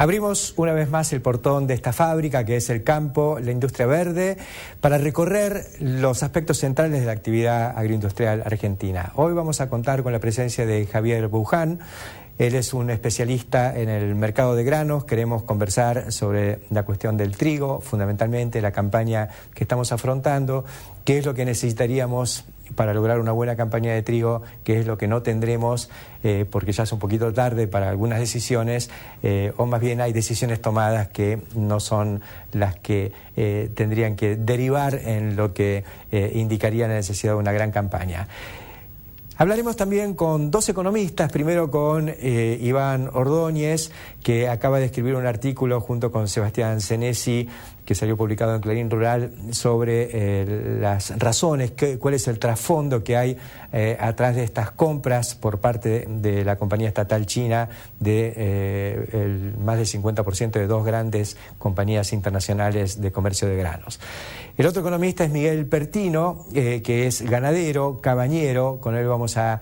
Abrimos una vez más el portón de esta fábrica, que es el campo, la industria verde, para recorrer los aspectos centrales de la actividad agroindustrial argentina. Hoy vamos a contar con la presencia de Javier Bouján. Él es un especialista en el mercado de granos. Queremos conversar sobre la cuestión del trigo, fundamentalmente la campaña que estamos afrontando, qué es lo que necesitaríamos para lograr una buena campaña de trigo, qué es lo que no tendremos, porque ya es un poquito tarde para algunas decisiones, o más bien hay decisiones tomadas que no son las que tendrían que derivar en lo que indicaría la necesidad de una gran campaña. Hablaremos también con dos economistas, primero con Iván Ordóñez, que acaba de escribir un artículo junto con Sebastián Senesi, que salió publicado en Clarín Rural, sobre las razones, cuál es el trasfondo que hay atrás de estas compras por parte de la compañía estatal china de más del 50% de dos grandes compañías internacionales de comercio de granos. El otro economista es Miguel Pertino, que es ganadero, cabañero. Con él vamos a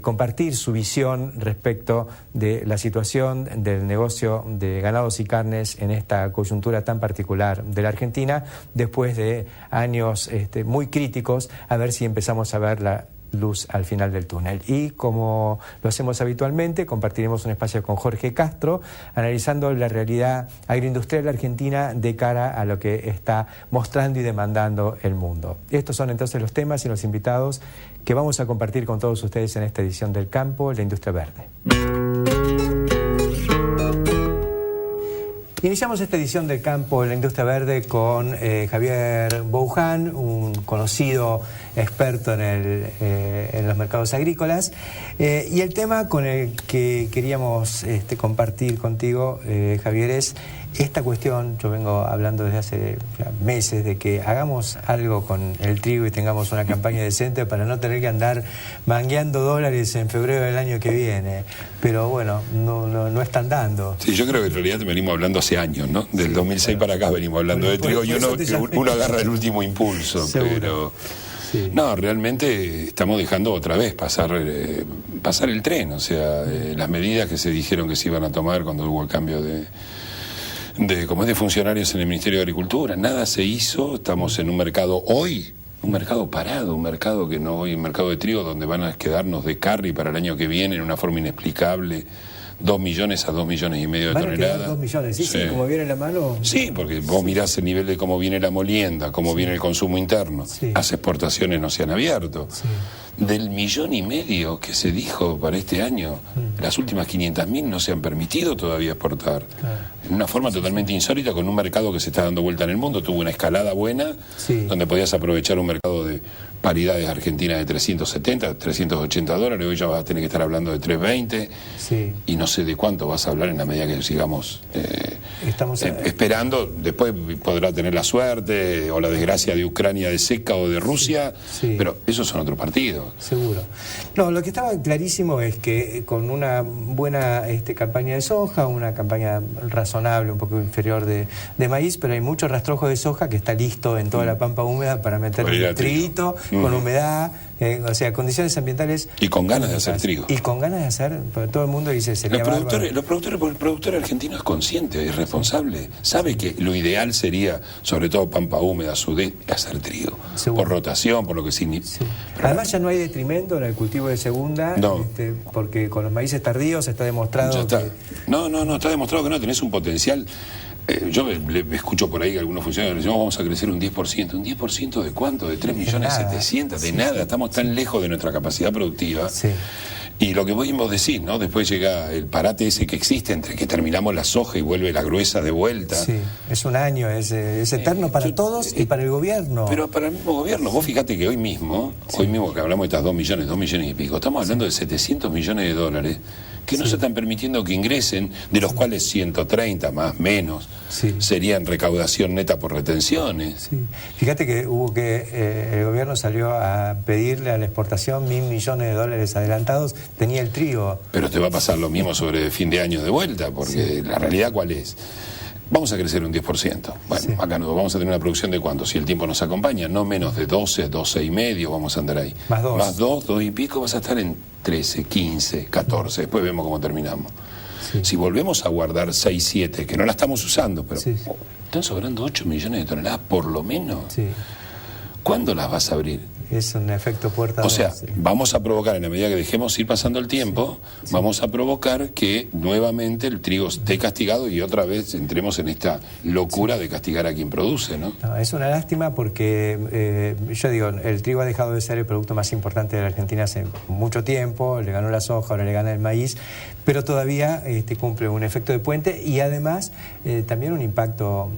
compartir su visión respecto de la situación del negocio de ganados y carnes en esta coyuntura tan particular de la Argentina, después de años muy críticos, a ver si empezamos a ver la luz al final del túnel. Y como lo hacemos habitualmente, compartiremos un espacio con Jorge Castro, analizando la realidad agroindustrial argentina de cara a lo que está mostrando y demandando el mundo. Estos son entonces los temas y los invitados que vamos a compartir con todos ustedes en esta edición del Campo, la Industria Verde. Iniciamos esta edición del Campo de la Industria Verde con Javier Bouján, un conocido experto en los mercados agrícolas, y el tema con el que queríamos compartir contigo, Javier, es esta cuestión. Yo vengo hablando desde hace meses de que hagamos algo con el trigo y tengamos una campaña decente para no tener que andar mangueando dólares en febrero del año que viene. Pero bueno, no están dando. Sí, yo creo que en realidad venimos hablando hace años, ¿no? Del 2006 para acá venimos hablando de trigo y uno agarra el último impulso. Seguro. Pero sí. No, realmente estamos dejando otra vez pasar el tren. O sea, las medidas que se dijeron que se iban a tomar cuando hubo el cambio de funcionarios en el Ministerio de Agricultura, nada se hizo. Estamos en un mercado hoy, un mercado parado, un mercado que no hoy, un mercado de trigo donde van a quedarnos de carry para el año que viene en una forma inexplicable, 2 millones a 2 millones y medio de toneladas. 2 millones, ¿sí? ¿Cómo viene la mano? Sí, porque vos mirás el nivel de cómo viene la molienda, cómo viene el consumo interno, las exportaciones no se han abierto. Sí. Del 1,5 millones que se dijo para este año, las últimas 500.000 no se han permitido todavía exportar. Claro. En una forma totalmente insólita, con un mercado que se está dando vuelta en el mundo. Tuvo una escalada buena, donde podías aprovechar un mercado de paridades argentinas de 370, 380 dólares. Hoy ya vas a tener que estar hablando de 320. Y no sé de cuánto vas a hablar en la medida que sigamos esperando. Después podrá tener la suerte o la desgracia de Ucrania de seca o de Rusia, pero esos son otros partidos. Seguro. No, lo que estaba clarísimo es que con una buena campaña de soja, una campaña razonable, un poco inferior de maíz, pero hay mucho rastrojo de soja que está listo en toda la pampa húmeda para meter un triguito, con humedad, o sea, condiciones ambientales. Y con ganas de hacer trigo. Y con ganas de hacer, porque todo el mundo dice, sería el productor argentino es consciente, es responsable, sabe que lo ideal sería, sobre todo pampa húmeda, sudeste, hacer trigo. Seguro. Por rotación, por lo que significa. Sí. Además ya no hay detrimento en el cultivo de segunda, porque con los maíces tardíos está demostrado está demostrado que no, tenés un potencial. Yo me escucho por ahí que algunos funcionarios dicen, vamos a crecer un 10%. ¿Un 10% de cuánto? De 3.700.000, de nada. Estamos tan lejos de nuestra capacidad productiva. Sí. Y lo que vos decís, ¿no? Después llega el parate ese que existe entre que terminamos la soja y vuelve la gruesa de vuelta. Sí, es un año, es eterno para todos y para el gobierno. Pero para el mismo gobierno. Vos fíjate que hoy mismo que hablamos de estas 2 millones y pico, estamos hablando de 700 millones de dólares que no se están permitiendo que ingresen, de los cuales 130 más menos serían recaudación neta por retenciones. Sí. Fíjate que el gobierno salió a pedirle a la exportación 1.000 millones de dólares adelantados, tenía el trigo. Pero te va a pasar lo mismo sobre fin de año de vuelta, porque la realidad ¿cuál es? Vamos a crecer un 10%. Bueno, acá no, vamos a tener una producción de ¿cuánto? Si el tiempo nos acompaña, no menos de 12 y medio vamos a andar ahí. Más 2 y pico, vas a estar en 13, 15, 14. Después vemos cómo terminamos. Si volvemos a guardar 6, 7, que no la estamos usando, pero están sobrando 8 millones de toneladas por lo menos. ¿Cuándo las vas a abrir? Es un efecto puerta. O sea, vamos a provocar, en la medida que dejemos ir pasando el tiempo, vamos a provocar que nuevamente el trigo esté castigado y otra vez entremos en esta locura de castigar a quien produce, ¿no? No, es una lástima porque, yo digo, el trigo ha dejado de ser el producto más importante de la Argentina hace mucho tiempo, le ganó la soja, ahora le gana el maíz, pero todavía cumple un efecto de puente y además también un impacto,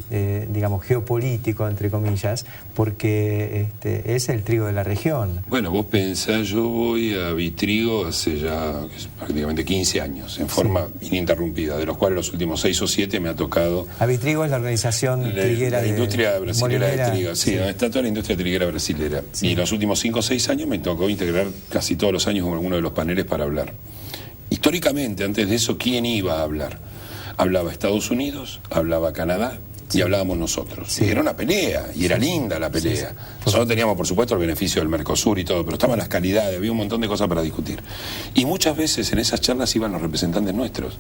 digamos, geopolítico, entre comillas, porque es el trigo de la región. Bueno, vos pensás, yo voy a Vitrigo hace ya prácticamente 15 años, en forma ininterrumpida, de los cuales los últimos 6 o 7 me ha tocado... A Vitrigo es la organización triguera la industria brasilera de trigo, donde está toda la industria triguera brasilera. Y los últimos 5 o 6 años me tocó integrar casi todos los años con alguno de los paneles para hablar. Históricamente, antes de eso, ¿quién iba a hablar? Hablaba Estados Unidos, hablaba Canadá, y hablábamos nosotros. Y era una pelea, y era linda la pelea. Nosotros teníamos, por supuesto, el beneficio del Mercosur y todo, pero estaban las calidades, había un montón de cosas para discutir. Y muchas veces en esas charlas iban los representantes nuestros.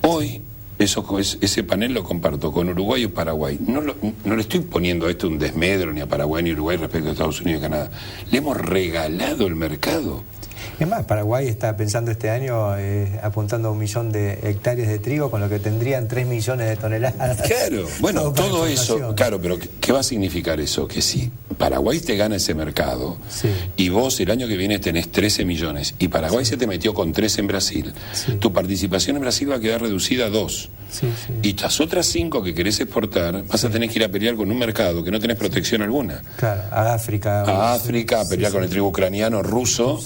Hoy, ese panel lo comparto con Uruguay y Paraguay. No le estoy poniendo a esto un desmedro ni a Paraguay ni a Uruguay respecto a Estados Unidos y Canadá. Le hemos regalado el mercado. Es más, Paraguay está pensando este año apuntando a 1 millón de hectáreas de trigo, con lo que tendrían 3 millones de toneladas. Claro, bueno, todo eso, claro, pero ¿qué va a significar eso? Que si Paraguay te gana ese mercado y vos el año que viene tenés 13 millones y Paraguay se te metió con 3 en Brasil, tu participación en Brasil va a quedar reducida a 2. Y las otras 5 que querés exportar, vas a tener que ir a pelear con un mercado que no tenés protección alguna. Claro, a África. A pelear con el trigo ucraniano, ruso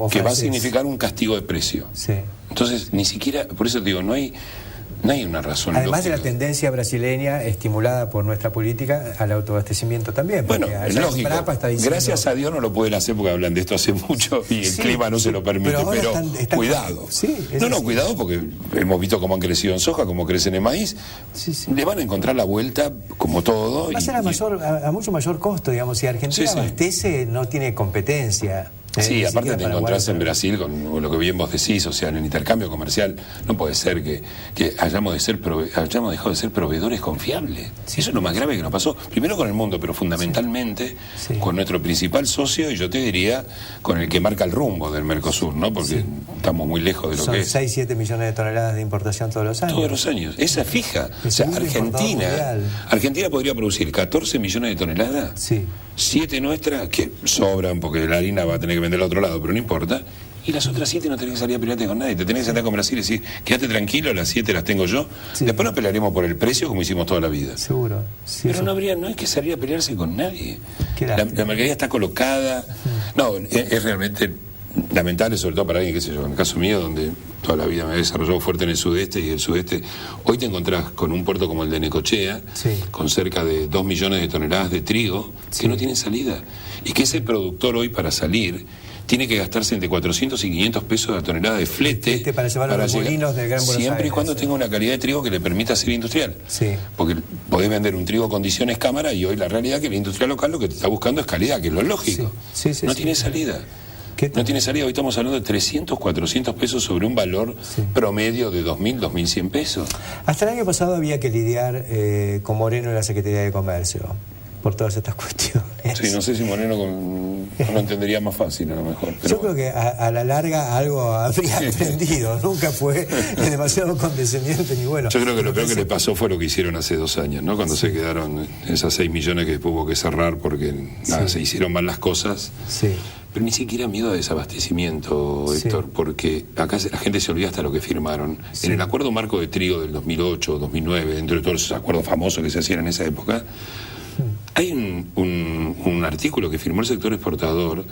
que va a significar un castigo de precio. Entonces, ni siquiera, por eso te digo, no hay una razón además lógica. De la tendencia brasileña estimulada por nuestra política al autoabastecimiento también. Bueno, es lógico. Gracias a Dios no lo pueden hacer porque hablan de esto hace mucho y el clima no se lo permite, pero cuidado. Cuidado porque hemos visto cómo han crecido en soja, cómo crecen en maíz. Le van a encontrar la vuelta como todo. Va a ser a mucho mayor costo, digamos. Si Argentina abastece, no tiene competencia. Sí, aparte te encontrás en Brasil con lo que bien vos decís, o sea, en el intercambio comercial no puede ser que hayamos dejado de ser proveedores confiables. Eso es lo más grave que nos pasó, primero con el mundo, pero fundamentalmente con nuestro principal socio, y yo te diría, con el que marca el rumbo del Mercosur, ¿no? Porque estamos muy lejos de lo que es. 6, 7 millones de toneladas de importación todos los años. Todos los años, esa es fija. O sea, Argentina podría producir 14 millones de toneladas, 7 nuestras, que sobran porque la harina va a tener que vender al otro lado, pero no importa. Y las otras 7 no tenés que salir a pelearte con nadie. Te tenés que sentar con Brasil y decir, quédate tranquilo, las 7 las tengo yo. Después nos pelearemos por el precio como hicimos toda la vida. Seguro. Pero no hay que salir a pelearse con nadie. La mercadería está colocada. No, es realmente lamentable, sobre todo para alguien, qué sé yo, en el caso mío, donde toda la vida me he desarrollado fuerte en el sudeste, y el sudeste, hoy te encontrás con un puerto como el de Necochea, con cerca de 2 millones de toneladas de trigo, que no tienen salida. Y que ese productor hoy, para salir, tiene que gastarse entre 400 y 500 pesos la tonelada de flete para llevar a los molinos del Gran Buenos Aires. Siempre y cuando tenga una calidad de trigo que le permita ser industrial. Porque podés vender un trigo condiciones cámara, y hoy la realidad es que la industria local lo que te está buscando es calidad, que es lo lógico. No tiene salida. No tiene salida. Hoy estamos hablando de 300, 400 pesos sobre un valor promedio de 2.000, 2.100 pesos. Hasta el año pasado había que lidiar con Moreno en la Secretaría de Comercio por todas estas cuestiones. Sí, no sé si Moreno lo entendería más fácil, a lo mejor. Pero yo creo que a la larga algo habría aprendido. Nunca fue demasiado condescendiente ni bueno. Yo creo que lo peor que le pasó fue lo que hicieron hace 2 años, ¿no? Cuando se quedaron esas 6 millones que tuvo que cerrar porque se hicieron mal las cosas. Pero ni siquiera miedo a desabastecimiento, Héctor, porque acá la gente se olvida hasta lo que firmaron. En el acuerdo marco de trigo del 2008, 2009, dentro de todos esos acuerdos famosos que se hacían en esa época, hay un artículo que firmó el sector exportador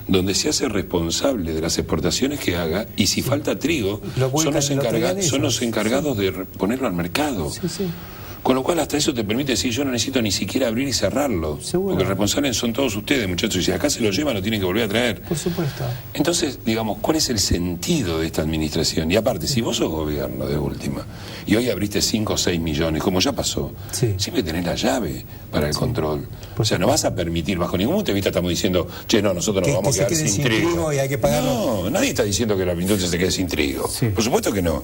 donde se hace responsable de las exportaciones que haga, y si falta trigo, son los encargados de ponerlo al mercado. Con lo cual hasta eso te permite decir, yo no necesito ni siquiera abrir y cerrarlo. Seguro. Porque responsables son todos ustedes, muchachos, y si acá se lo llevan, lo tienen que volver a traer. Por supuesto. Entonces, digamos, ¿cuál es el sentido de esta administración? Y aparte, si vos sos gobierno de última, y hoy abriste 5 o 6 millones, como ya pasó, siempre tenés la llave para el control. O sea, no vas a permitir, bajo ningún punto de vista estamos diciendo, che, no, nosotros nos vamos a quedar sin trigo. Y hay que pagarlo. No, nadie está diciendo que la industria se quede sin trigo. Por supuesto que no.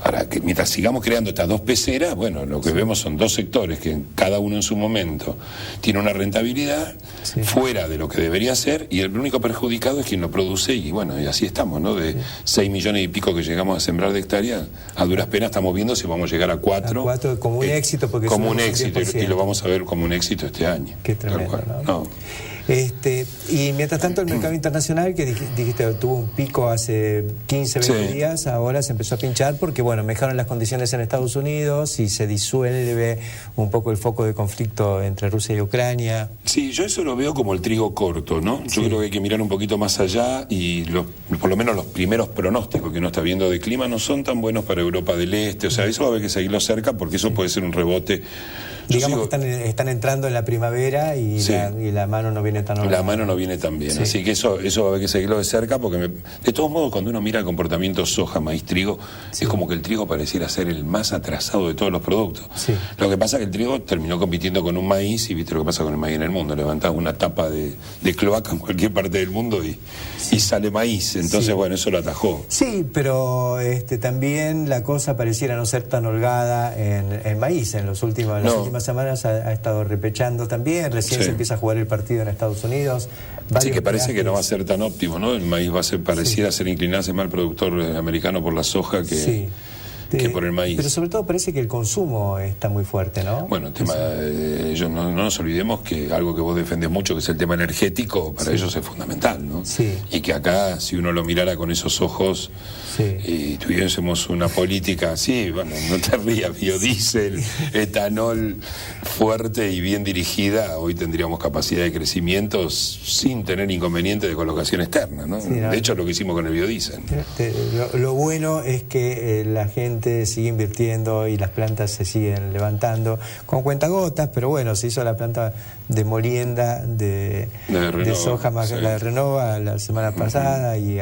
Ahora, que mientras sigamos creando estas dos peceras, bueno, lo que vemos son dos sectores que cada uno en su momento tiene una rentabilidad fuera de lo que debería ser, y el único perjudicado es quien lo produce, y bueno, y así estamos, ¿no? De 6 millones y pico que llegamos a sembrar de hectáreas, a duras penas estamos viendo si vamos a llegar a 4. A 4 como un éxito, porque como un éxito, y lo vamos a ver como un éxito este año. Qué tremendo, ¿no? Y mientras tanto el mercado internacional, que dijiste tuvo un pico hace 15, 20 días, ahora se empezó a pinchar porque, bueno, mejoran las condiciones en Estados Unidos y se disuelve un poco el foco de conflicto entre Rusia y Ucrania. Sí, yo eso lo veo como el trigo corto, ¿no? Yo creo que hay que mirar un poquito más allá, y por lo menos los primeros pronósticos que uno está viendo de clima no son tan buenos para Europa del Este. O sea, eso va a haber que seguirlo cerca, porque eso puede ser un rebote. Digamos que están entrando en la primavera y la mano no viene tan holgada. La mano no viene tan bien, así que eso va a haber que seguirlo de cerca, porque de todos modos, cuando uno mira el comportamiento soja, maíz, trigo, es como que el trigo pareciera ser el más atrasado de todos los productos. Lo que pasa es que el trigo terminó compitiendo con un maíz, y viste lo que pasa con el maíz en el mundo, levantás una tapa de cloaca en cualquier parte del mundo y sale maíz, entonces bueno, eso lo atajó. Sí, pero también la cosa pareciera no ser tan holgada en maíz. En las últimas semanas ha estado repechando también, recién se empieza a jugar el partido en Estados Unidos. Sí, que parece que no va a ser tan óptimo, ¿no? El maíz pareciera ser inclinarse más al productor americano por la soja que por el maíz. Pero sobre todo parece que el consumo está muy fuerte, ¿no? Bueno, el tema, no nos olvidemos que algo que vos defendés mucho, que es el tema energético, para ellos es fundamental, ¿no? Y que acá, si uno lo mirara con esos ojos y tuviésemos una política así, bueno, no te rías, biodiesel, etanol fuerte y bien dirigida, hoy tendríamos capacidad de crecimiento sin tener inconveniente de colocación externa, ¿no? De hecho, lo que hicimos con el biodiesel. Lo bueno es que la gente sigue invirtiendo y las plantas se siguen levantando con cuentagotas, pero bueno, se hizo la planta de molienda de soja, la de Renova la semana pasada, y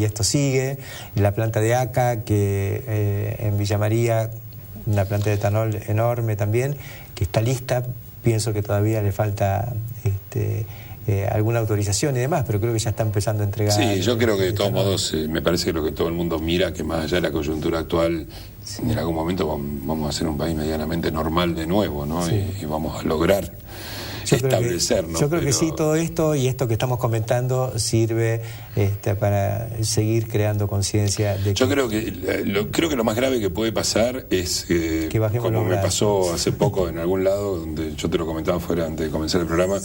esto sigue. Y la planta de ACA, que en Villa María, una planta de etanol enorme también, que está lista. Pienso que todavía le falta alguna autorización y demás, pero creo que ya está empezando a entregar. Sí, yo creo que de todos modos me parece que lo que todo el mundo mira, que más allá de la coyuntura actual, en algún momento vamos a ser un país medianamente normal de nuevo, ¿no? Y vamos a lograr establecernos. Yo creo que sí, todo esto y esto que estamos comentando sirve para seguir creando conciencia de que... Yo creo que lo más grave que puede pasar es que como me pasó hace poco en algún lado, donde yo te lo comentaba fuera antes de comenzar el programa,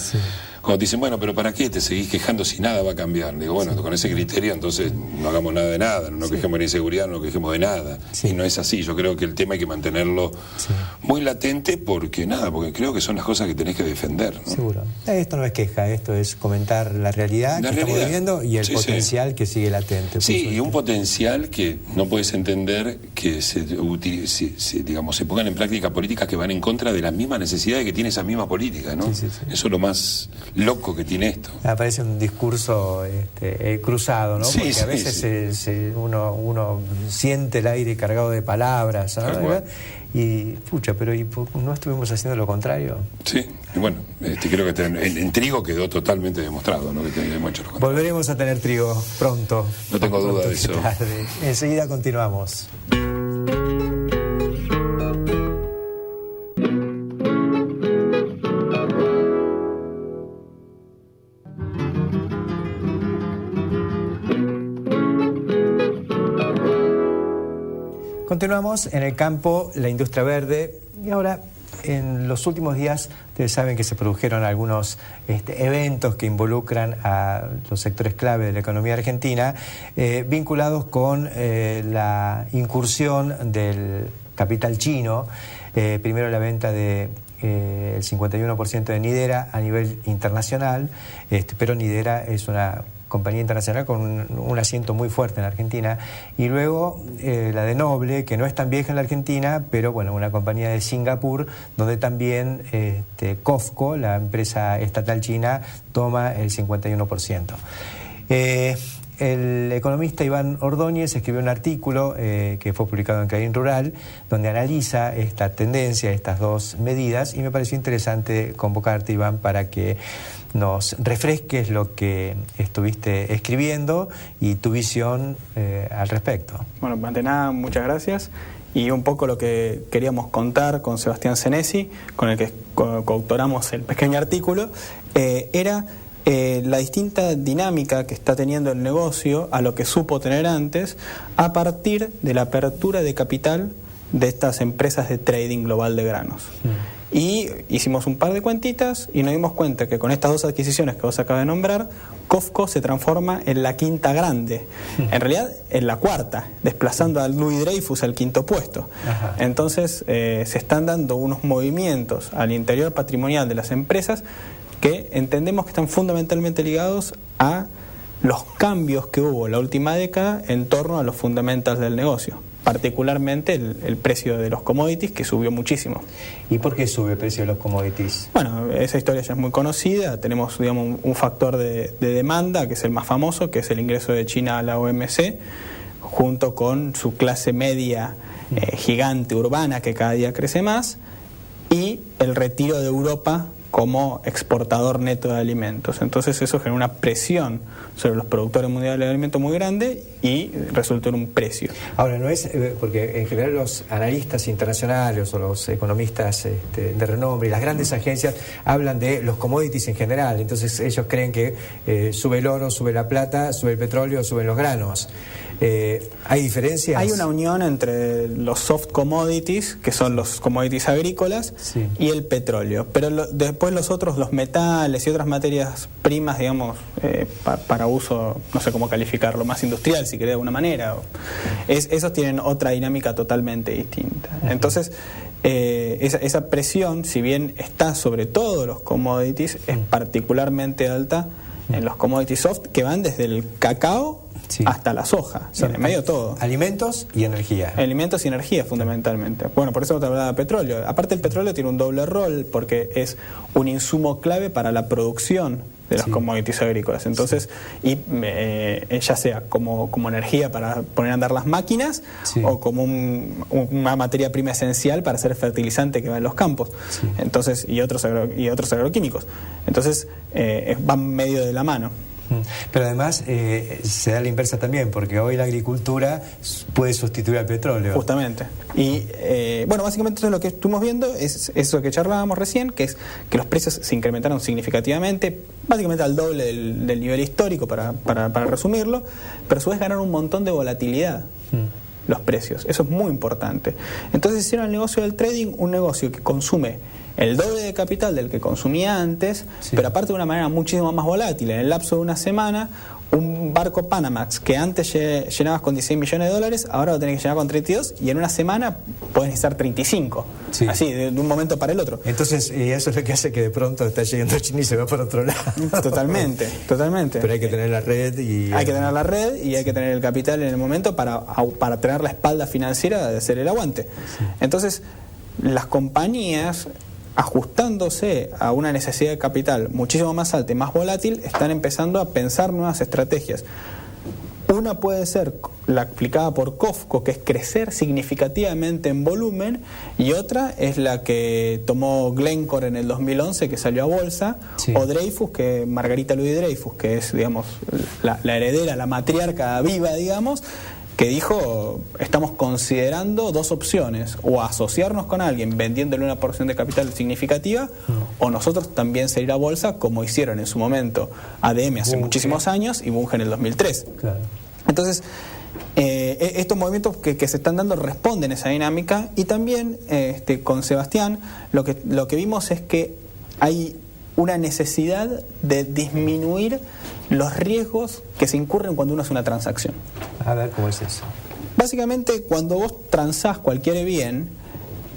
cuando te dicen, bueno, pero ¿para qué te seguís quejando si nada va a cambiar? Digo, bueno, con ese criterio entonces no hagamos nada de nada, no nos quejemos de inseguridad, no nos quejemos de nada. Y no es así. Yo creo que el tema hay que mantenerlo muy latente, porque creo que son las cosas que tenés que defender, ¿no? Seguro. Esto no es queja, esto es comentar la realidad que estamos viviendo y el potencial que sigue latente. Sí, y un potencial que no puedes entender que se pongan en práctica políticas que van en contra de las mismas necesidades que tiene esa misma política, ¿no? Eso es lo más loco que tiene esto. Parece un discurso cruzado, ¿no? Porque a veces uno siente el aire cargado de palabras, ¿no? Y pero ¿no estuvimos haciendo lo contrario? Sí, y bueno, creo que en trigo quedó totalmente demostrado, ¿no? Que hemos hecho lo contrario. Volveremos a tener trigo pronto. No tengo duda de eso. Enseguida continuamos. Continuamos en el campo, la industria verde, y ahora en los últimos días ustedes saben que se produjeron algunos eventos que involucran a los sectores clave de la economía argentina, vinculados con la incursión del capital chino, primero la venta de el 51% de Nidera a nivel internacional, pero Nidera es una compañía internacional con un asiento muy fuerte en Argentina, y luego la de Noble, que no es tan vieja en la Argentina, pero bueno, una compañía de Singapur, donde también COFCO, la empresa estatal china, toma el 51%. El economista Iván Ordóñez escribió un artículo que fue publicado en Clarín Rural, donde analiza esta tendencia, estas dos medidas, y me pareció interesante convocarte, Iván, para que nos refresques lo que estuviste escribiendo y tu visión al respecto. Bueno, ante nada, muchas gracias. Y un poco lo que queríamos contar con Sebastián Senesi, con el que coautoramos el pequeño artículo, era la distinta dinámica que está teniendo el negocio a lo que supo tener antes a partir de la apertura de capital de estas empresas de trading global de granos. Y hicimos un par de cuentitas y nos dimos cuenta que con estas dos adquisiciones que vos acabas de nombrar, COFCO se transforma en la quinta grande, en realidad en la cuarta, desplazando a Louis Dreyfus al quinto puesto. Ajá. Entonces se están dando unos movimientos al interior patrimonial de las empresas que entendemos que están fundamentalmente ligados a los cambios que hubo la última década en torno a los fundamentals del negocio, particularmente el precio de los commodities, que subió muchísimo. ¿Y por qué sube el precio de los commodities? Bueno, esa historia ya es muy conocida. Tenemos, digamos, un factor de demanda, que es el más famoso, que es el ingreso de China a la OMC, junto con su clase media gigante urbana, que cada día crece más, y el retiro de Europa como exportador neto de alimentos. Entonces eso genera una presión sobre los productores mundiales de alimentos muy grande y resulta en un precio. Ahora, no es, porque en general los analistas internacionales o los economistas de renombre y las grandes agencias hablan de los commodities en general, entonces ellos creen que sube el oro, sube la plata, sube el petróleo, suben los granos. ¿Hay diferencias? Hay una unión entre los soft commodities, que son los commodities agrícolas, sí, y el petróleo. Pero después los otros, los metales y otras materias primas, digamos, para uso, no sé cómo calificarlo, más industrial, si querés de alguna manera. Esos tienen otra dinámica totalmente distinta. Entonces, esa presión, si bien está sobre todos los commodities, es particularmente alta en los commodities soft, que van desde el cacao, sí, hasta la soja, en medio todo. Alimentos y energía. Alimentos y energía, fundamentalmente. Bueno, por eso te hablaba de petróleo. Aparte, el petróleo tiene un doble rol, porque es un insumo clave para la producción de los, sí, commodities agrícolas. Entonces, sí, y ya sea como energía para poner a andar las máquinas, sí, o como una materia prima esencial para hacer el fertilizante que va en los campos. Sí. Entonces, y otros agroquímicos. Entonces, van medio de la mano. Pero además se da la inversa también, porque hoy la agricultura puede sustituir al petróleo. Justamente. Y bueno, básicamente lo que estuvimos viendo es eso que charlábamos recién, que es que los precios se incrementaron significativamente, básicamente al doble del nivel histórico, para resumirlo, pero a su vez ganaron un montón de volatilidad. Los precios. Eso es muy importante. Entonces hicieron el negocio del trading un negocio que consume el doble de capital del que consumía antes, sí, pero aparte de una manera muchísimo más volátil. En el lapso de una semana, un barco Panamax que antes llenabas con $16 millones, ahora lo tenés que llenar con 32, y en una semana puedes necesitar 35. Sí. Así, de un momento para el otro. Entonces, eso es lo que hace que de pronto está llegando China y se va por otro lado. Totalmente. Pero hay que tener la red y... Hay que tener la red y hay que tener el capital en el momento para tener la espalda financiera de hacer el aguante. Sí. Entonces, las compañías, ajustándose a una necesidad de capital muchísimo más alta y más volátil, están empezando a pensar nuevas estrategias. Una puede ser la aplicada por COFCO, que es crecer significativamente en volumen, y otra es la que tomó Glencore en el 2011, que salió a bolsa, sí, o Dreyfus, que Margarita Louis Dreyfus, que es, digamos, la heredera, la matriarca viva, digamos, que dijo: estamos considerando dos opciones, o asociarnos con alguien vendiéndole una porción de capital significativa, o nosotros también salir a bolsa, como hicieron en su momento ADM hace muchísimos años y Bunge en el 2003. Claro. Entonces, estos movimientos que se están dando responden a esa dinámica, y también con Sebastián lo que vimos es que hay una necesidad de disminuir los riesgos que se incurren cuando uno hace una transacción. A ver, ¿cómo es eso? Básicamente, cuando vos transás cualquier bien,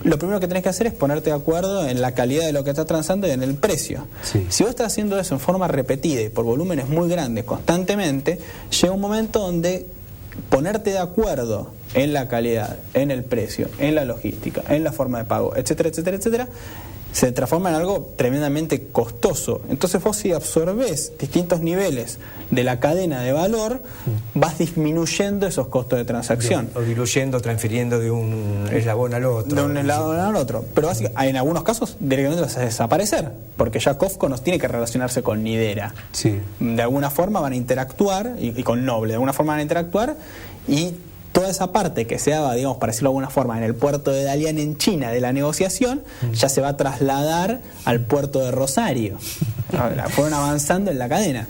lo primero que tenés que hacer es ponerte de acuerdo en la calidad de lo que estás transando y en el precio. Sí. Si vos estás haciendo eso en forma repetida y por volúmenes muy grandes constantemente, llega un momento donde ponerte de acuerdo en la calidad, en el precio, en la logística, en la forma de pago, etcétera, etcétera, etcétera, se transforma en algo tremendamente costoso. Entonces vos, si absorbés distintos niveles de la cadena de valor, vas disminuyendo esos costos de transacción. O diluyendo, transfiriendo de un eslabón al otro. De un eslabón al otro. Pero básicamente, en algunos casos directamente vas a desaparecer, porque ya Cofco nos tiene que relacionarse con Nidera. Sí. De alguna forma van a interactuar, y con Noble, de alguna forma van a interactuar, y toda esa parte que se daba, digamos, para decirlo de alguna forma, en el puerto de Dalian en China de la negociación, ya se va a trasladar al puerto de Rosario. Fueron avanzando en la cadena.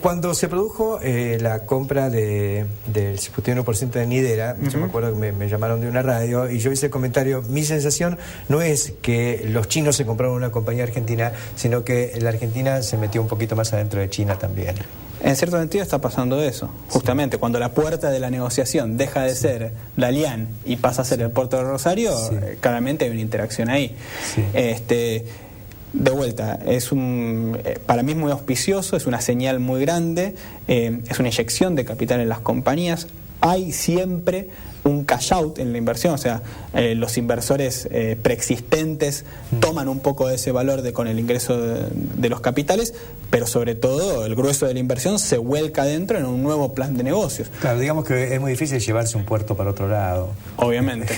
Cuando se produjo la compra del 51% de Nidera, yo me acuerdo que me llamaron de una radio y yo hice el comentario, mi sensación no es que los chinos se compraron una compañía argentina, sino que la Argentina se metió un poquito más adentro de China también. En cierto sentido está pasando eso, justamente cuando la puerta de la negociación deja de ser Dalian y pasa a ser el puerto de Rosario, claramente hay una interacción ahí. Sí. De vuelta, para mí es muy auspicioso, es una señal muy grande, es una inyección de capital en las compañías. Hay siempre un cash out en la inversión, o sea, los inversores preexistentes toman un poco de ese valor con el ingreso de los capitales, pero sobre todo el grueso de la inversión se vuelca dentro en un nuevo plan de negocios. Claro, digamos que es muy difícil llevarse un puerto para otro lado. Obviamente,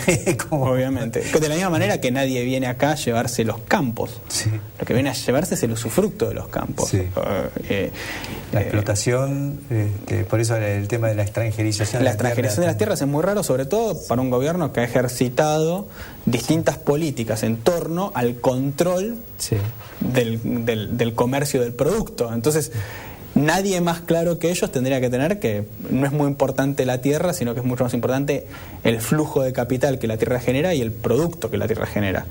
obviamente. De la misma manera que nadie viene acá a llevarse los campos. Sí. Lo que viene a llevarse es el usufructo de los campos. Sí. La explotación, por eso el tema de la extranjerización. La extranjerización de las tierras es muy raro, sobre todo para un gobierno que ha ejercitado distintas políticas en torno al control del comercio del producto. Entonces, nadie más claro que ellos tendría que tener que no es muy importante la tierra, sino que es mucho más importante el flujo de capital que la tierra genera y el producto que la tierra genera.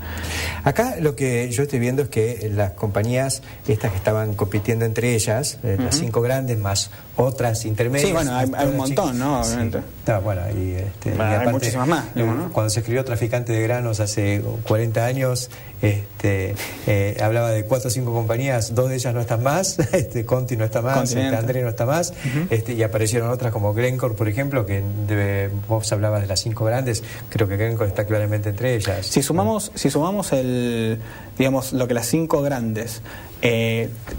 Acá lo que yo estoy viendo es que las compañías estas que estaban compitiendo entre ellas, las 5 grandes más otras intermedias. Sí, bueno, hay un montón, ¿no? Obviamente. Sí. No, bueno, y hay aparte, muchísimas más, ¿no? Cuando se escribió Traficante de Granos hace 40 años, hablaba de 4 o 5 compañías, 2 de ellas no están más, Conti no está más, André no está más, y aparecieron otras como Glencore, por ejemplo, que vos hablabas de las 5 grandes, creo que Glencore está claramente entre ellas. Si sumamos digamos, lo que las 5 grandes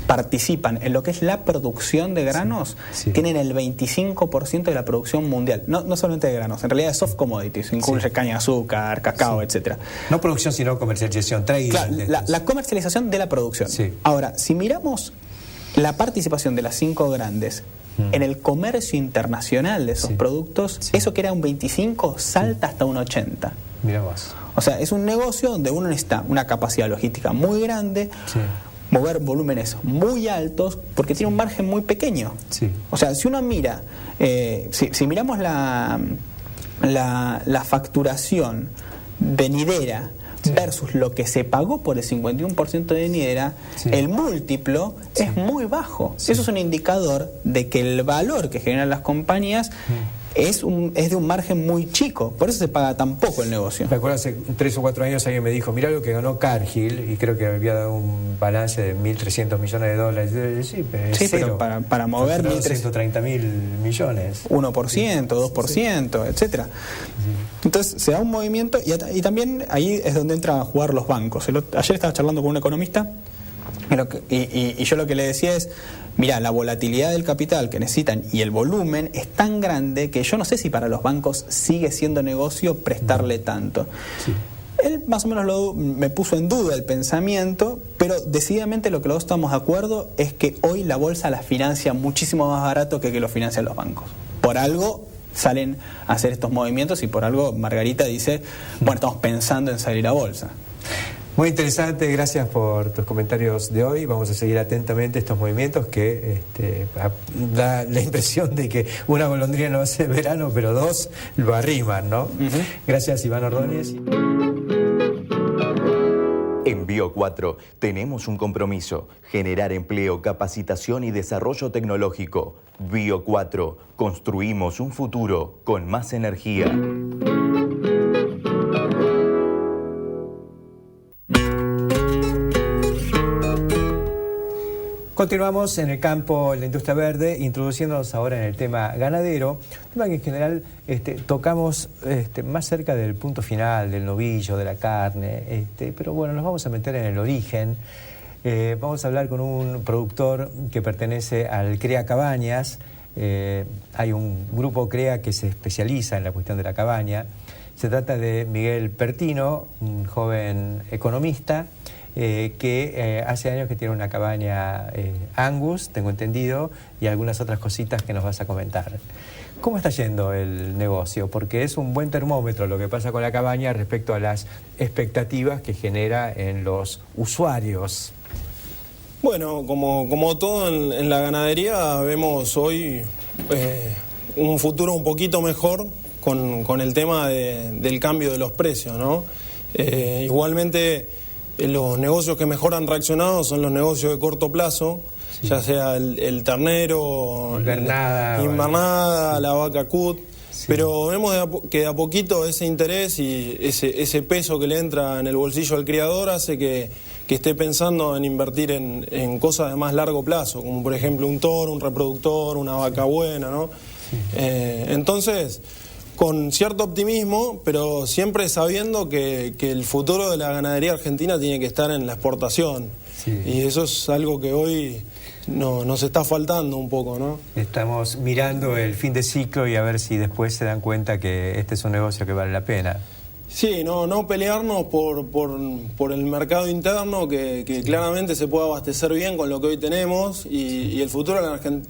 participan en lo que es la producción de granos, tienen el 25% de la producción mundial, no solamente de granos, en realidad de soft commodities, incluye caña de azúcar, cacao, etcétera. No producción, sino comercialización, claro, la comercialización de la producción. Ahora, si miramos la participación de las 5 grandes en el comercio internacional de esos productos, eso que era un 25 salta hasta un 80. Mira vos. O sea, es un negocio donde uno necesita una capacidad logística muy grande, mover volúmenes muy altos, porque tiene un margen muy pequeño. O sea, si uno mira, si miramos la facturación de Nidera versus lo que se pagó por el 51% de Nidera, el múltiplo es muy bajo. Eso es un indicador de que el valor que generan las compañías es de un margen muy chico, por eso se paga tan poco el negocio. Me acuerdo hace 3 o 4 años alguien me dijo, mirá lo que ganó Cargill, y creo que había dado un balance de $1.300 millones. Sí, pero para mover 130.000 millones. 1%, 2%, etcétera. Entonces se da un movimiento y también ahí es donde entran a jugar los bancos. Ayer estaba charlando con un economista y yo lo que le decía es, mirá, la volatilidad del capital que necesitan y el volumen es tan grande que yo no sé si para los bancos sigue siendo negocio prestarle tanto. Él más o menos me puso en duda el pensamiento, pero decididamente lo que los dos estamos de acuerdo es que hoy la bolsa la financia muchísimo más barato que lo financian los bancos. Por algo salen a hacer estos movimientos y por algo Margarita dice, bueno, estamos pensando en salir a bolsa. Muy interesante, gracias por tus comentarios de hoy. Vamos a seguir atentamente estos movimientos que da la impresión de que una golondrina no hace verano, pero 2 lo arriman, ¿no? Gracias, Iván Ordóñez. En Bio4 tenemos un compromiso: generar empleo, capacitación y desarrollo tecnológico. Bio4, construimos un futuro con más energía. Continuamos en el campo, en la industria verde, introduciéndonos ahora en el tema ganadero, tema que en general tocamos más cerca del punto final, del novillo, de la carne, pero bueno, nos vamos a meter en el origen. Vamos a hablar con un productor que pertenece al CREA Cabañas. Hay un grupo CREA que se especializa en la cuestión de la cabaña. Se trata de Miguel Pertino, un joven economista que hace años que tiene una cabaña Angus, tengo entendido, y algunas otras cositas que nos vas a comentar. ¿Cómo está yendo el negocio? Porque es un buen termómetro lo que pasa con la cabaña respecto a las expectativas que genera en los usuarios. Bueno, como todo en la ganadería, vemos hoy un futuro un poquito mejor con el tema del cambio de los precios, ¿no? Igualmente, los negocios que mejor han son los negocios de corto plazo, sí, ya sea el ternero, invernada, la vaca cut, sí, pero vemos que de a poquito ese interés y ese peso que le entra en el bolsillo al criador hace que esté pensando en invertir en cosas de más largo plazo, como por ejemplo un toro, un reproductor, una vaca buena, ¿no? Sí. Entonces, con cierto optimismo, pero siempre sabiendo que el futuro de la ganadería argentina tiene que estar en la exportación. Sí. Y eso es algo que hoy nos está faltando un poco, ¿no? Estamos mirando el fin de ciclo y a ver si después se dan cuenta que este es un negocio que vale la pena. Sí, no pelearnos por el mercado interno, que sí, claramente se puede abastecer bien con lo que hoy tenemos, y el futuro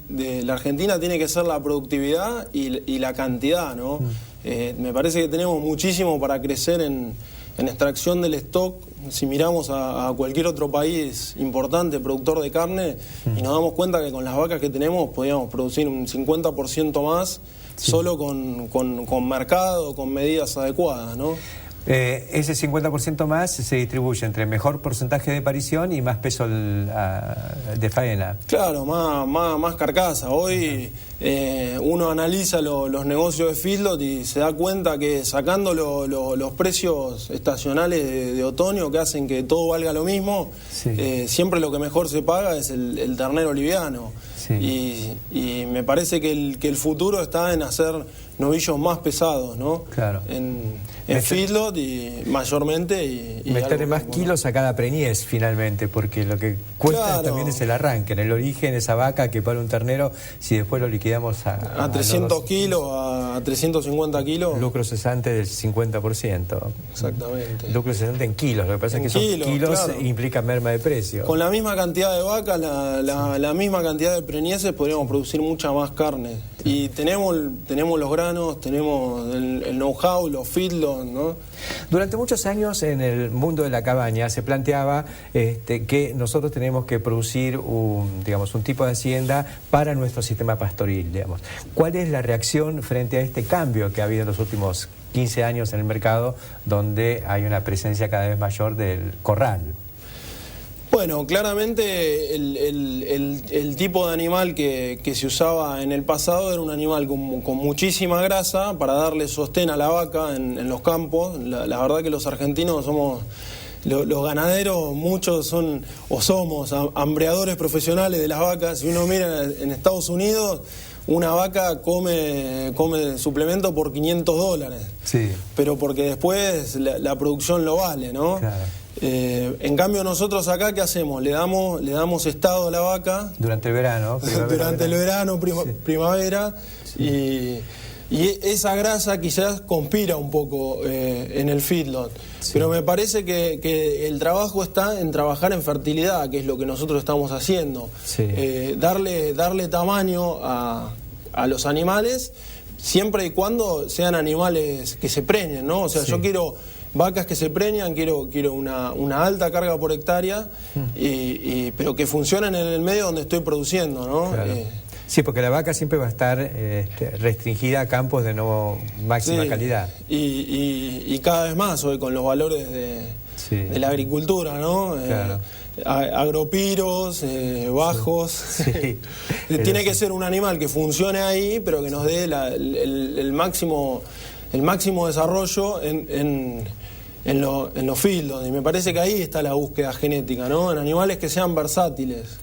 de la Argentina tiene que ser la productividad y la cantidad, ¿no? Me parece que tenemos muchísimo para crecer en extracción del stock. Si miramos a cualquier otro país importante, productor de carne, y nos damos cuenta que con las vacas que tenemos podríamos producir un 50% más, sí, solo con mercado, con medidas adecuadas, ¿no? Ese 50% más se distribuye entre mejor porcentaje de parición y más peso de faena. Claro, más carcasa. Hoy uno analiza los negocios de feedlot y se da cuenta que sacando los precios estacionales de otoño que hacen que todo valga lo mismo, sí, siempre lo que mejor se paga es el ternero liviano. Sí. Y me parece que el futuro está en hacer novillos más pesados, ¿no? Claro. En feedlot y mayormente. Y meterle más kilos a cada preñez finalmente, porque lo que cuesta, claro, también es el arranque. En el origen, esa vaca que para un ternero, si después lo liquidamos a 300 kilos, a 350 kilos. Lucro cesante del 50%. Exactamente. Lucro cesante en kilos. Lo que pasa es que esos kilos claro, implican merma de precio. Con la misma cantidad de vacas, la misma cantidad de preñeces, podríamos producir mucha más carne. Y tenemos los granos, tenemos el know-how, los feedlots, ¿no? Durante muchos años en el mundo de la cabaña se planteaba que nosotros tenemos que producir un tipo de hacienda para nuestro sistema pastoril, digamos. ¿Cuál es la reacción frente a este cambio que ha habido en los últimos 15 años en el mercado, donde hay una presencia cada vez mayor del corral? Bueno, claramente el tipo de animal que se usaba en el pasado era un animal con muchísima grasa para darle sostén a la vaca en los campos. La verdad que los argentinos somos, los ganaderos, muchos somos hambreadores profesionales de las vacas. Si uno mira en Estados Unidos, una vaca come suplemento por $500, sí, pero porque después la producción lo vale, ¿no? Claro. En cambio nosotros acá, ¿qué hacemos? Le damos estado a la vaca durante el verano, primavera, sí, y esa grasa quizás conspira un poco en el feedlot, sí, pero me parece que el trabajo está en trabajar en fertilidad, que es lo que nosotros estamos haciendo, sí, darle tamaño a los animales, siempre y cuando sean animales que se preñen, ¿no? O sea, sí, yo quiero vacas que se preñan, quiero una alta carga por hectárea, pero que funcionen en el medio donde estoy produciendo, ¿no? Claro. Sí, porque la vaca siempre va a estar restringida a campos de no máxima, sí, calidad. Y cada vez más hoy con los valores de la agricultura, ¿no? Claro. Agropiros, bajos. Sí. Tiene que ser un animal que funcione ahí, pero que nos dé el máximo desarrollo en los fields, y me parece que ahí está la búsqueda genética, ¿no? En animales que sean versátiles.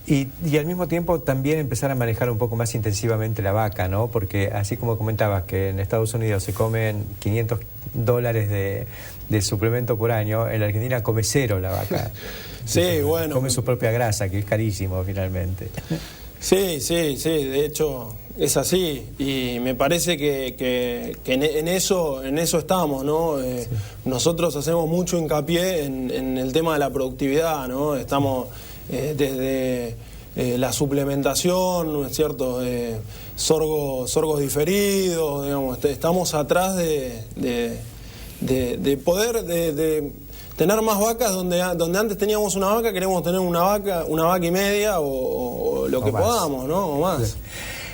Y al mismo tiempo también empezar a manejar un poco más intensivamente la vaca, ¿no? Porque así como comentabas que en Estados Unidos se comen $500 de suplemento por año, en la Argentina come cero la vaca. Sí, bueno. Come su propia grasa, que es carísimo finalmente. Sí, de hecho es así, y me parece que en eso estamos, ¿no? Nosotros hacemos mucho hincapié en el tema de la productividad, ¿no? Estamos desde la suplementación, ¿no es cierto? Sorgos diferidos, digamos, estamos atrás de poder tener más vacas donde antes teníamos una vaca, queremos tener una vaca y media o lo que podamos, ¿no? O más.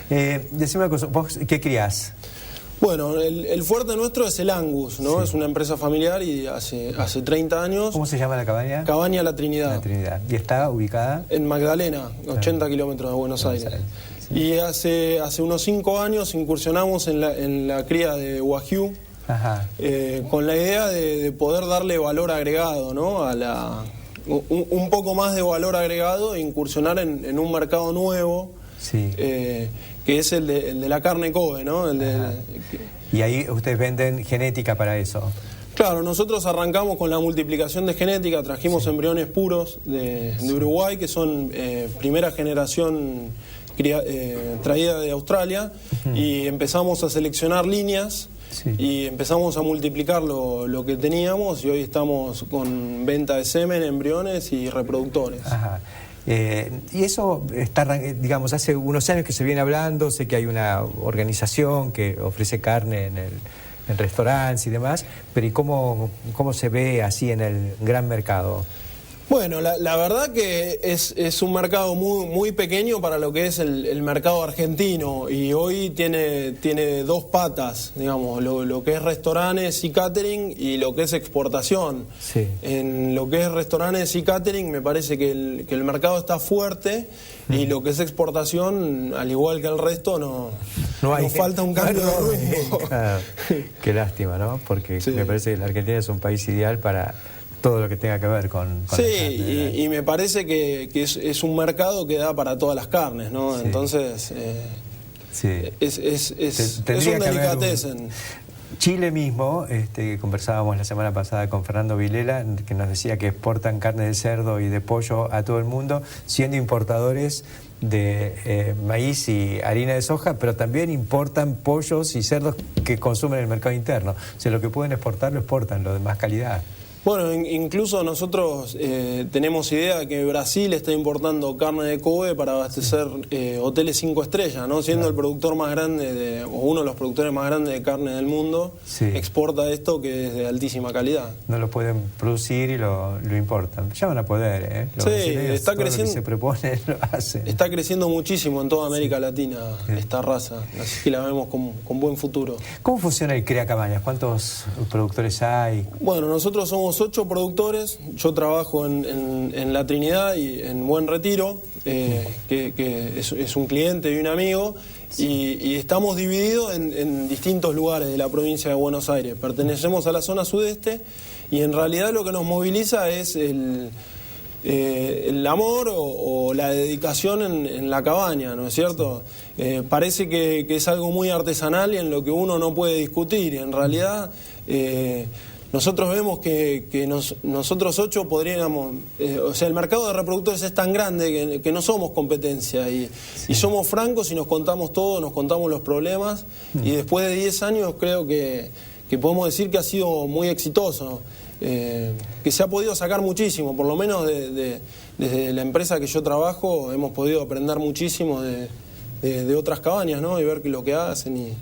Decime una cosa, ¿vos qué criás? Bueno, el fuerte nuestro es el Angus, ¿no? Sí. Es una empresa familiar y hace 30 años. ¿Cómo se llama la cabaña? Cabaña La Trinidad. La Trinidad. ¿Y está ubicada? En Magdalena, 80 kilómetros de Buenos Aires. Sí. Y hace unos 5 años incursionamos en la cría de Wagyu. Ajá. Con la idea de poder darle valor agregado, ¿no? Un poco más de valor agregado e incursionar en un mercado nuevo, sí. Que es el de la carne Kobe, ¿no? Y ahí ustedes venden genética para eso. Claro, nosotros arrancamos con la multiplicación de genética, trajimos embriones puros de Uruguay, que son primera generación traída de Australia, y empezamos a seleccionar líneas. Sí. Y empezamos a multiplicar lo que teníamos, y hoy estamos con venta de semen, embriones y reproductores. Ajá. Y eso está, digamos, hace unos años que se viene hablando. Sé que hay una organización que ofrece carne en restaurantes y demás, pero ¿y cómo se ve así en el gran mercado? Bueno, la verdad que es un mercado muy, muy pequeño para lo que es el mercado argentino, y hoy tiene dos patas, digamos, lo que es restaurantes y catering y lo que es exportación. Sí. En lo que es restaurantes y catering me parece que el mercado está fuerte, y lo que es exportación, al igual que el resto, nos falta un cambio de rumbo. Claro. Qué lástima, ¿no? Porque sí. Me parece que la Argentina es un país ideal para todo lo que tenga que ver con sí, y me parece que es un mercado que da para todas las carnes, ¿no? Sí. Entonces, sí. es un delicatessen. Chile mismo, conversábamos la semana pasada con Fernando Vilela, que nos decía que exportan carne de cerdo y de pollo a todo el mundo, siendo importadores de maíz y harina de soja, pero también importan pollos y cerdos que consumen en el mercado interno. O sea, lo que pueden exportar lo exportan, lo de más calidad. Bueno, incluso nosotros tenemos idea de que Brasil está importando carne de Kobe para abastecer hoteles 5 estrellas, ¿no? Siendo el productor más grande, o uno de los productores más grandes de carne del mundo, sí. Exporta esto que es de altísima calidad. No lo pueden producir y lo importan. Ya van a poder, ¿eh? Sí, está creciendo. Lo que se propone lo hacen. Está creciendo muchísimo en toda América Latina esta raza, así que la vemos con buen futuro. ¿Cómo funciona el Crea Cabañas? ¿Cuántos productores hay? Bueno, nosotros somos 8 productores. Yo trabajo en La Trinidad y en Buen Retiro, que es un cliente y un amigo, y estamos divididos en distintos lugares de la provincia de Buenos Aires. Pertenecemos a la zona sudeste, y en realidad lo que nos moviliza es el amor o la dedicación en la cabaña, ¿no es cierto? Parece que es algo muy artesanal y en lo que uno no puede discutir, y en realidad nosotros vemos que nosotros 8 podríamos, o sea, el mercado de reproductores es tan grande que no somos competencia, y somos francos y nos contamos todo, nos contamos los problemas, y después de 10 años creo que podemos decir que ha sido muy exitoso, que se ha podido sacar muchísimo, por lo menos desde la empresa que yo trabajo hemos podido aprender muchísimo de otras cabañas, ¿no? Y ver lo que hacen.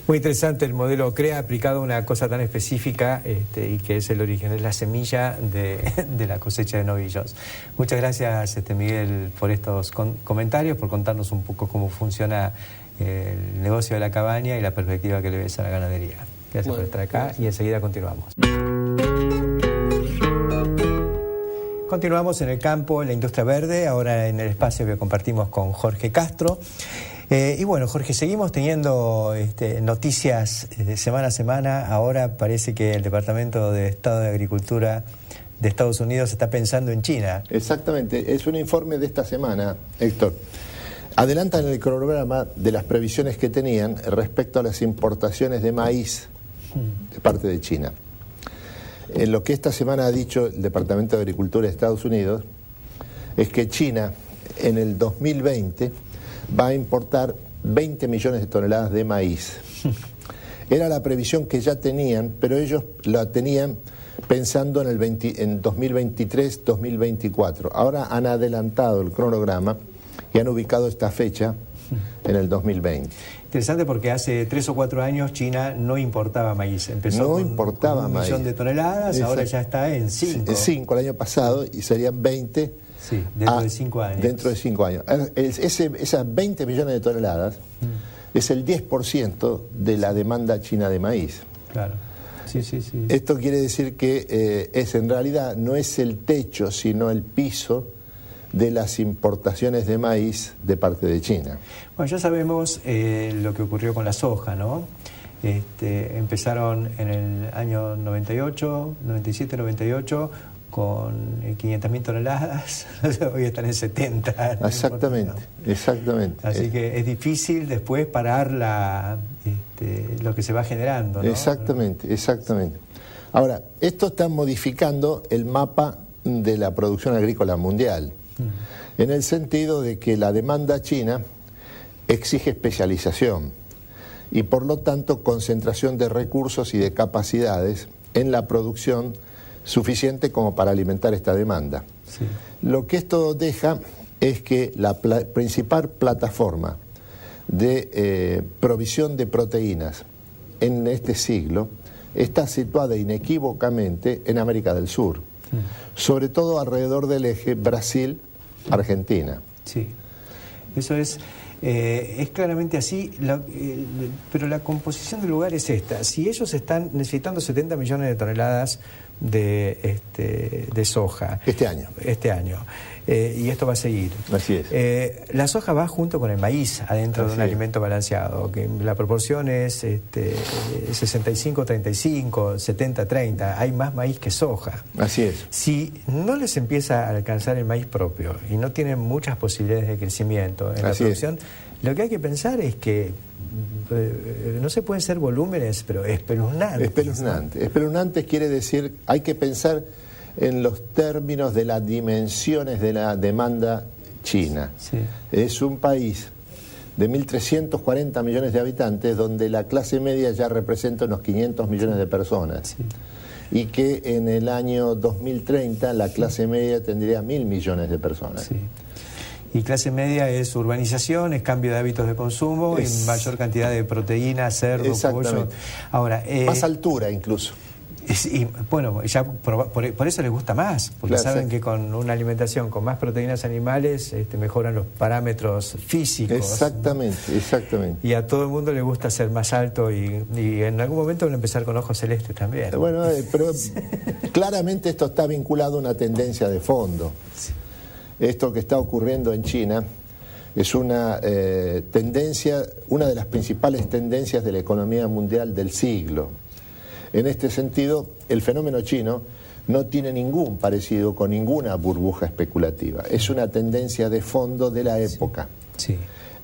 Muy interesante el modelo CREA aplicado a una cosa tan específica y que es el origen, es la semilla de la cosecha de novillos. Muchas gracias, Miguel, por estos comentarios, por contarnos un poco cómo funciona el negocio de la cabaña y la perspectiva que le ves a la ganadería. Gracias por estar acá y enseguida continuamos. Continuamos en el campo, en la industria verde, ahora en el espacio que compartimos con Jorge Castro. Y bueno, Jorge, seguimos teniendo noticias de semana a semana. Ahora parece que el Departamento de Estado de Agricultura de Estados Unidos está pensando en China. Exactamente, es un informe de esta semana, Héctor. Adelantan el cronograma de las previsiones que tenían respecto a las importaciones de maíz de parte de China. En lo que esta semana ha dicho el Departamento de Agricultura de Estados Unidos es que China en el 2020 va a importar 20 millones de toneladas de maíz. Era la previsión que ya tenían, pero ellos la tenían pensando en 2023-2024. Ahora han adelantado el cronograma y han ubicado esta fecha en el 2020. Interesante porque hace 3 o 4 años China no importaba maíz. Empezó con un millón de toneladas, exacto. Ahora ya está en 5. 5 el año pasado y serían 20. Sí, dentro de 5 años. Dentro de 5 años. Esas 20 millones de toneladas es el 10% de la demanda china de maíz. Claro. Sí. Esto quiere decir que en realidad no es el techo, sino el piso de las importaciones de maíz de parte de China. Bueno, ya sabemos lo que ocurrió con la soja, ¿no? Empezaron en el año 97, 98 con 500.000 toneladas, hoy están en 70. Exactamente. Así que es difícil después parar lo que se va generando, ¿no? Exactamente. Ahora, esto está modificando el mapa de la producción agrícola mundial, en el sentido de que la demanda china exige especialización y por lo tanto concentración de recursos y de capacidades en la producción suficiente como para alimentar esta demanda. Sí. Lo que esto deja es que la principal plataforma de provisión de proteínas en este siglo está situada inequívocamente en América del Sur, sobre todo alrededor del eje Brasil-Argentina. Sí, eso es claramente así, pero la composición del lugar es esta. Si ellos están necesitando 70 millones de toneladas de soja este año, y esto va a seguir. Así es. La soja va junto con el maíz adentro de un alimento balanceado, que la proporción es 65-35, 70-30, hay más maíz que soja. Así es. Si no les empieza a alcanzar el maíz propio y no tienen muchas posibilidades de crecimiento en la producción, lo que hay que pensar es que no se pueden ser volúmenes, pero espeluznantes. Espeluznantes quiere decir, hay que pensar en los términos de las dimensiones de la demanda china. Sí. Es un país de 1.340 millones de habitantes, donde la clase media ya representa unos 500 millones de personas. Sí. Y que en el año 2030 la clase media tendría 1.000 millones de personas. Sí. Y clase media es urbanización, es cambio de hábitos de consumo y mayor cantidad de proteínas, cerdo, pollo. Ahora, más altura incluso. Y bueno, ya por eso les gusta más, porque saben que con una alimentación con más proteínas animales mejoran los parámetros físicos. Exactamente. Y a todo el mundo le gusta ser más alto y en algún momento van a empezar con ojos celestes también. Bueno, pero claramente esto está vinculado a una tendencia de fondo. Sí. Esto que está ocurriendo en China es una tendencia, una de las principales tendencias de la economía mundial del siglo. En este sentido, el fenómeno chino no tiene ningún parecido con ninguna burbuja especulativa. Es una tendencia de fondo de la época. Sí.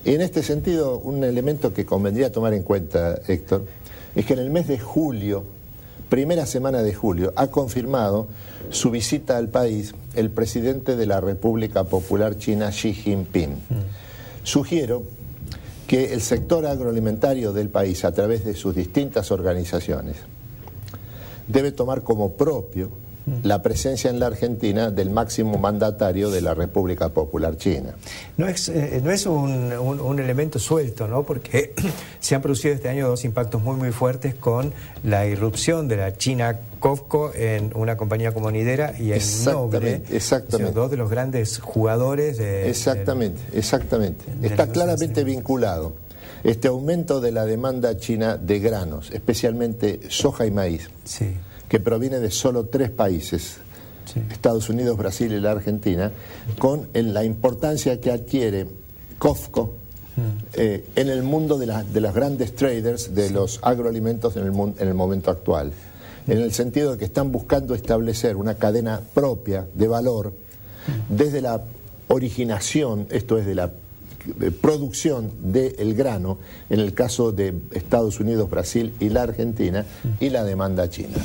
Y en este sentido, un elemento que convendría tomar en cuenta, Héctor, es que en el mes de julio, primera semana de julio, ha confirmado su visita al país el presidente de la República Popular China, Xi Jinping. Sugiero que el sector agroalimentario del país, a través de sus distintas organizaciones, debe tomar como propio la presencia en la Argentina del máximo mandatario de la República Popular China. No es un elemento suelto, ¿no? Porque se han producido este año 2 impactos muy fuertes con la irrupción de la China COFCO en una compañía como Nidera y en Noble. Exactamente. 2 de los grandes jugadores de... Exactamente. Está claramente vinculado este aumento de la demanda china de granos, especialmente soja y maíz, que proviene de solo 3 países, Estados Unidos, Brasil y la Argentina, con la importancia que adquiere COFCO en el mundo de los grandes traders de los agroalimentos en el momento actual. en el sentido de que están buscando establecer una cadena propia de valor desde la originación, esto es de la producción del grano, en el caso de Estados Unidos, Brasil y la Argentina, y la demanda china.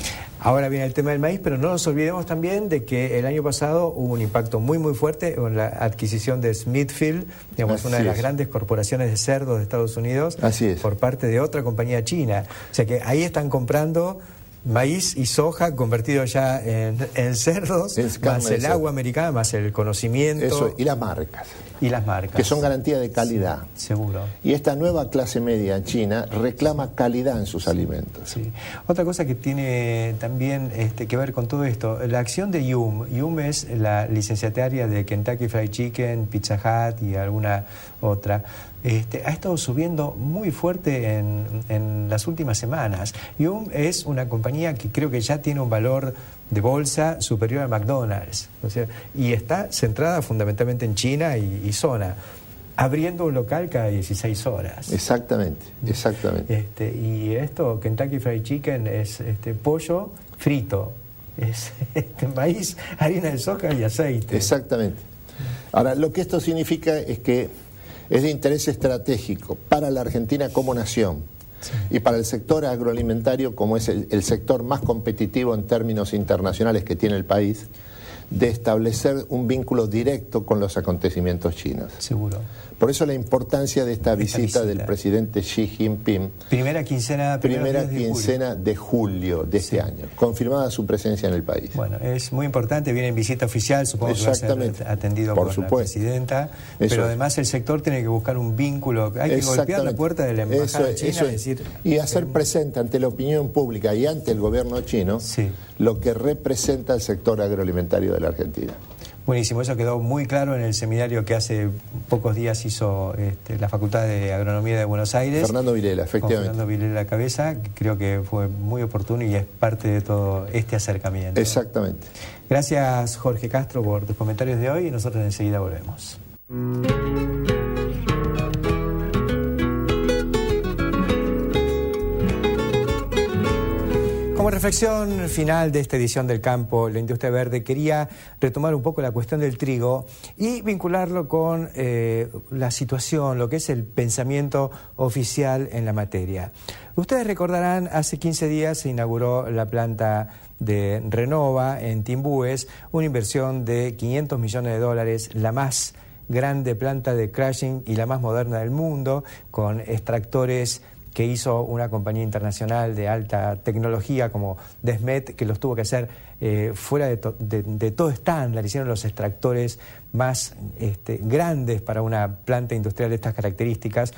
Ahora viene el tema del maíz, pero no nos olvidemos también de que el año pasado hubo un impacto muy fuerte con la adquisición de Smithfield, digamos, una de las grandes corporaciones de cerdos de Estados Unidos, por parte de otra compañía china. O sea que ahí están comprando maíz y soja convertido ya en cerdos, más el agua americana, más el conocimiento. Eso, y las marcas. Y las marcas. Que son garantía de calidad. Sí, seguro. Y esta nueva clase media en China reclama calidad en sus alimentos. Sí. Otra cosa que tiene también que ver con todo esto, la acción de Yum. Yum es la licenciataria de Kentucky Fried Chicken, Pizza Hut y alguna otra. Ha estado subiendo muy fuerte en las últimas semanas. Yum es una compañía que creo que ya tiene un valor de bolsa superior a McDonald's, o sea, y está centrada fundamentalmente en China y zona, abriendo un local cada 16 horas. Exactamente. Y esto, Kentucky Fried Chicken, es pollo frito, es maíz, harina de soja y aceite. Exactamente. Ahora, lo que esto significa es que es de interés estratégico para la Argentina como nación, y para el sector agroalimentario, como es el sector más competitivo en términos internacionales que tiene el país, de establecer un vínculo directo con los acontecimientos chinos. Seguro. Por eso la importancia de esta visita del presidente Xi Jinping. Primera quincena de julio de este año, confirmada su presencia en el país. Bueno, es muy importante, viene en visita oficial, supongo que va a ser atendido por la presidenta, pero además el sector tiene que buscar un vínculo, hay que golpear la puerta de la embajada china y hacer presente ante la opinión pública y ante el gobierno chino lo que representa el sector agroalimentario de la Argentina. Buenísimo, eso quedó muy claro en el seminario que hace pocos días hizo la Facultad de Agronomía de Buenos Aires. Fernando Vilela, efectivamente. Con Fernando Vilela a la cabeza, que creo que fue muy oportuno y es parte de todo este acercamiento. Exactamente. Gracias, Jorge Castro, por tus comentarios de hoy y nosotros enseguida volvemos. Como reflexión final de esta edición del Campo, la Industria Verde, quería retomar un poco la cuestión del trigo y vincularlo con la situación, lo que es el pensamiento oficial en la materia. Ustedes recordarán, hace 15 días se inauguró la planta de Renova en Timbúes, una inversión de $500 millones, la más grande planta de crushing y la más moderna del mundo, con extractores que hizo una compañía internacional de alta tecnología como Desmet, que los tuvo que hacer fuera de todo estándar. Hicieron los extractores más grandes para una planta industrial de estas características.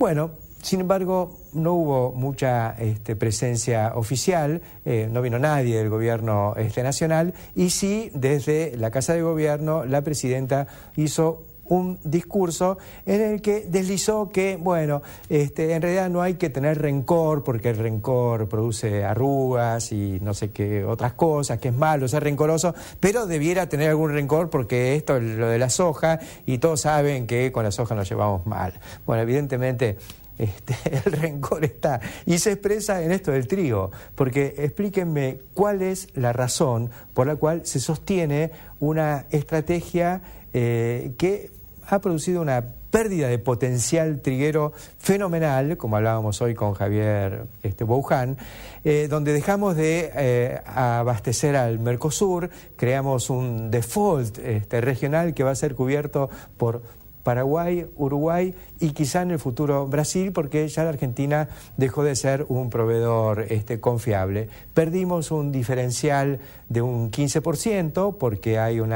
Bueno, sin embargo, no hubo mucha presencia oficial, no vino nadie del gobierno nacional, y sí, desde la Casa de Gobierno, la presidenta hizo un discurso en el que deslizó que, bueno, en realidad no hay que tener rencor, porque el rencor produce arrugas y no sé qué otras cosas, que es malo ser rencoroso, pero debiera tener algún rencor porque esto es lo de la soja y todos saben que con la soja nos llevamos mal. Bueno, evidentemente el rencor está y se expresa en esto del trigo, porque explíquenme cuál es la razón por la cual se sostiene una estrategia que ha producido una pérdida de potencial triguero fenomenal, como hablábamos hoy con Javier Bouján, donde dejamos de abastecer al Mercosur, creamos un default regional que va a ser cubierto por Paraguay, Uruguay y quizá en el futuro Brasil, porque ya la Argentina dejó de ser un proveedor confiable. Perdimos un diferencial de un 15% porque hay un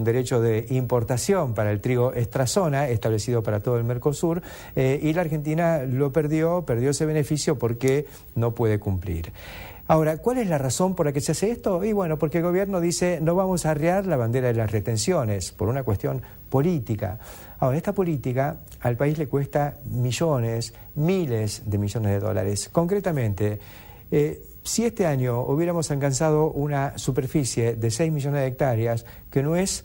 derecho de importación para el trigo extrazona establecido para todo el Mercosur, y la Argentina lo perdió ese beneficio porque no puede cumplir. Ahora, ¿cuál es la razón por la que se hace esto? Y bueno, porque el gobierno dice no vamos a arriar la bandera de las retenciones por una cuestión política. Ahora, esta política al país le cuesta millones, miles de millones de dólares. Concretamente, si este año hubiéramos alcanzado una superficie de 6 millones de hectáreas, que no es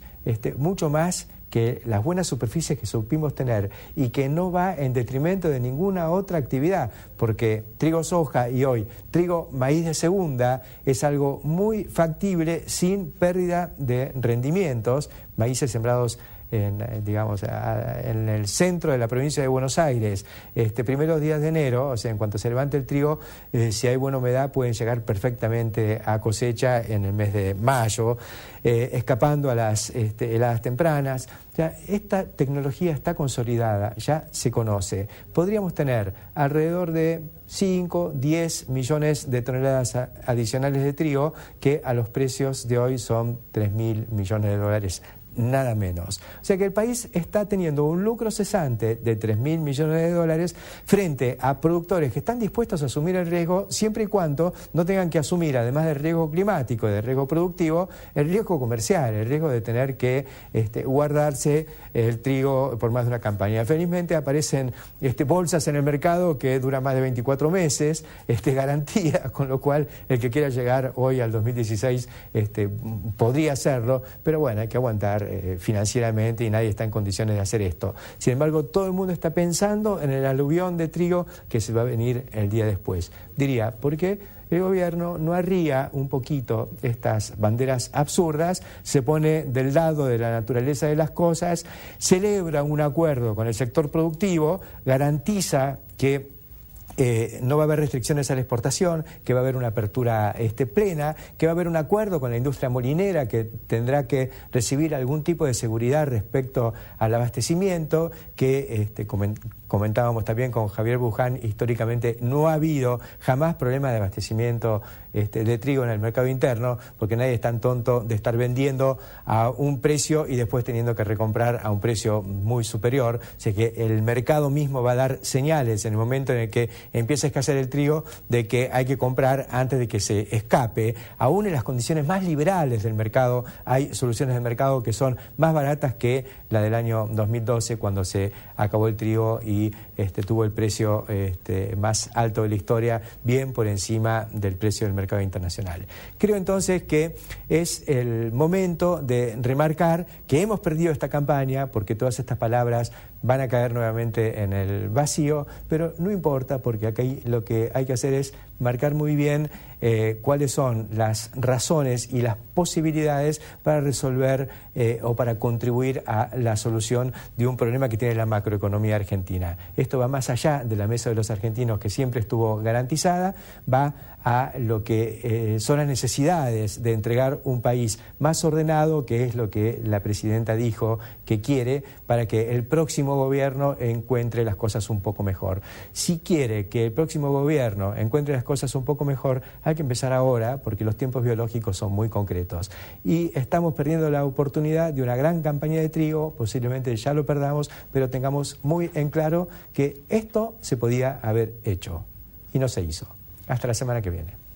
mucho más que las buenas superficies que supimos tener y que no va en detrimento de ninguna otra actividad, porque trigo soja y hoy trigo maíz de segunda es algo muy factible sin pérdida de rendimientos, maíces sembrados en el centro de la provincia de Buenos Aires, primeros días de enero, o sea, en cuanto se levante el trigo, si hay buena humedad pueden llegar perfectamente a cosecha en el mes de mayo, escapando a las heladas tempranas. O sea, esta tecnología está consolidada, ya se conoce. Podríamos tener alrededor de 5, 10 millones de toneladas adicionales de trigo, que a los precios de hoy son 3.000 millones de dólares. Nada menos. O sea que el país está teniendo un lucro cesante de 3.000 millones de dólares frente a productores que están dispuestos a asumir el riesgo siempre y cuando no tengan que asumir, además del riesgo climático, del riesgo productivo, el riesgo comercial, el riesgo de tener que guardarse el trigo por más de una campaña. Felizmente aparecen bolsas en el mercado que duran más de 24 meses, garantía, con lo cual el que quiera llegar hoy al 2016 podría hacerlo, pero bueno, hay que aguantar financieramente y nadie está en condiciones de hacer esto. Sin embargo, todo el mundo está pensando en el aluvión de trigo que se va a venir el día después. Diría, ¿por qué el gobierno no arría un poquito estas banderas absurdas, se pone del lado de la naturaleza de las cosas, celebra un acuerdo con el sector productivo, garantiza que no va a haber restricciones a la exportación, que va a haber una apertura plena, que va a haber un acuerdo con la industria molinera que tendrá que recibir algún tipo de seguridad respecto al abastecimiento, que comentábamos también con Javier Buján, históricamente no ha habido jamás problema de abastecimiento de trigo en el mercado interno, porque nadie es tan tonto de estar vendiendo a un precio y después teniendo que recomprar a un precio muy superior. O sea que el mercado mismo va a dar señales en el momento en el que empieza a escasear el trigo de que hay que comprar antes de que se escape. Aún en las condiciones más liberales del mercado hay soluciones de mercado que son más baratas que la del año 2012, cuando se acabó el trigo y tuvo el precio más alto de la historia, bien por encima del precio del mercado internacional. Creo entonces que es el momento de remarcar que hemos perdido esta campaña, porque todas estas palabras van a caer nuevamente en el vacío, pero no importa, porque aquí lo que hay que hacer es marcar muy bien cuáles son las razones y las posibilidades para resolver o para contribuir a la solución de un problema que tiene la macroeconomía argentina. Esto va más allá de la mesa de los argentinos, que siempre estuvo garantizada, va a lo que son las necesidades de entregar un país más ordenado, que es lo que la presidenta dijo que quiere, para que el próximo gobierno encuentre las cosas un poco mejor. Si quiere que el próximo gobierno encuentre las cosas un poco mejor, hay que empezar ahora, porque los tiempos biológicos son muy concretos. Y estamos perdiendo la oportunidad de una gran campaña de trigo, posiblemente ya lo perdamos, pero tengamos muy en claro que esto se podía haber hecho y no se hizo. Hasta la semana que viene.